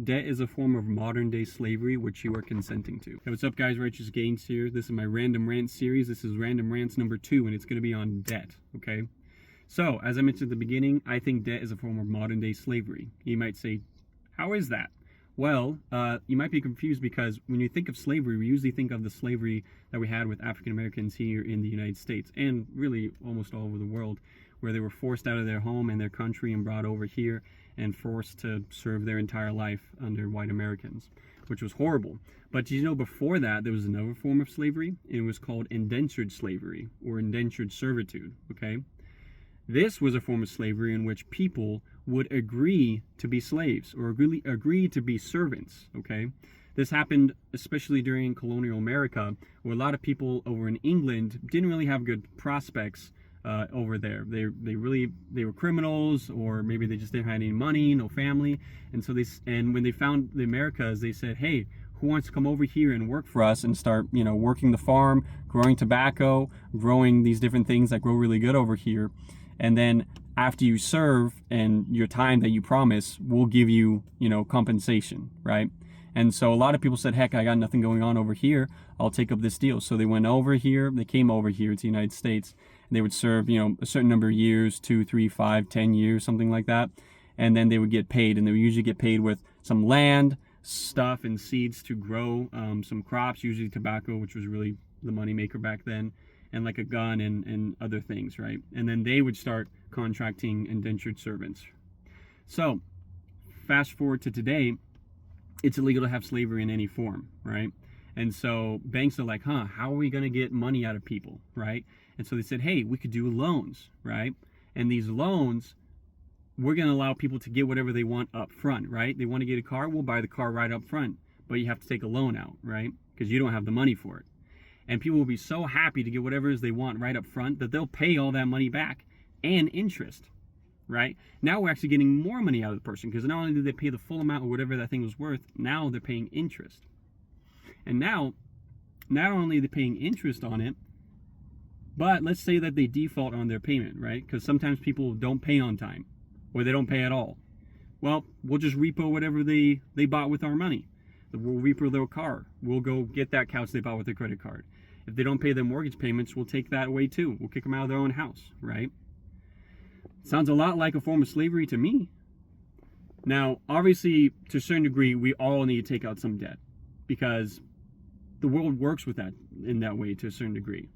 debt is a form of modern day slavery which you are consenting to. Hey, what's up guys, Righteous Gains here. This is my Random Rants series. This is Random Rants number 2 and it's going to be on debt, okay? So, as I mentioned at the beginning, I think debt is a form of modern day slavery. You might say, how is that? Well, you might be confused because when you think of slavery, we usually think of the slavery that we had with African Americans here in the United States and really almost all over the world, where they were forced out of their home and their country and brought over here and forced to serve their entire life under white Americans, which was horrible. But you know, before that, there was another form of slavery. It was called indentured slavery or indentured servitude, okay? This was a form of slavery in which people would agree to be slaves or agree to be servants, okay? This happened especially during colonial America, where a lot of people over in England didn't really have good prospects over there. They were criminals, or maybe they just didn't have any money, no family, and so when they found the Americas, they said, hey, who wants to come over here and work for us and start, you know, working the farm, growing tobacco, growing these different things that grow really good over here. And then after you serve and your time that you promise, we'll give you, you know, compensation, right? And so a lot of people said, heck, I got nothing going on over here. I'll take up this deal. So they went over here, they came over here to the United States, and they would serve, you know, a certain number of years, 2, 3, 5, 10 years, something like that. And then they would get paid, and they would usually get paid with some land, stuff, and seeds to grow some crops, usually tobacco, which was really the money maker back then, and like a gun and other things, right? And then they would start contracting indentured servants. So fast forward to today, it's illegal to have slavery in any form, right? And so banks are like, how are we going to get money out of people, right? And so they said, hey, we could do loans, right? And these loans, we're going to allow people to get whatever they want up front, right? They want to get a car, we'll buy the car right up front, but you have to take a loan out, right? Because you don't have the money for it. And people will be so happy to get whatever it is they want right up front that they'll pay all that money back and interest, right? Now we're actually getting more money out of the person, because not only did they pay the full amount or whatever that thing was worth, now they're paying interest. And now, not only are they paying interest on it, but let's say that they default on their payment, right? Because sometimes people don't pay on time, or they don't pay at all. Well, we'll just repo whatever they bought with our money. We'll repo their car. We'll go get that couch they bought with their credit card. If they don't pay their mortgage payments, we'll take that away too. We'll kick them out of their own house, right? Sounds a lot like a form of slavery to me. Now, obviously, to a certain degree, we all need to take out some debt, because the world works with that in that way to a certain degree.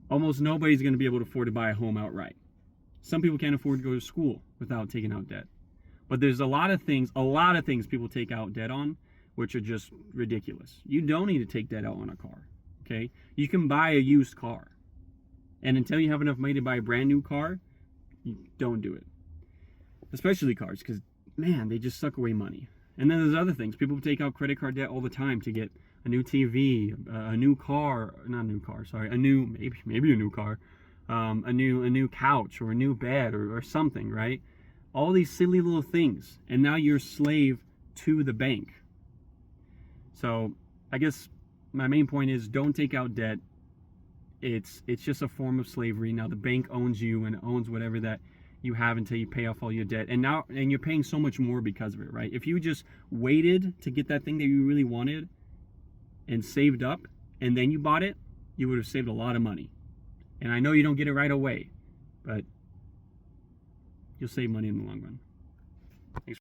Almost nobody's going to be able to afford to buy a home outright. Some people can't afford to go to school without taking out debt. But there's a lot of things people take out debt on, which are just ridiculous. You don't need to take debt out on a car, okay? You can buy a used car. And until you have enough money to buy a brand new car, you don't do it. Especially cars, because, man, they just suck away money. And then there's other things. People take out credit card debt all the time to get a new TV, a new car, not a new car, sorry, maybe a new car, a new couch or a new bed or something, right? All these silly little things. And now you're a slave to the bank. So I guess my main point is, don't take out debt. It's just a form of slavery. Now the bank owns you and owns whatever that you have until you pay off all your debt. And you're paying so much more because of it, right? If you just waited to get that thing that you really wanted and saved up and then you bought it, you would have saved a lot of money. And I know you don't get it right away, but you'll save money in the long run.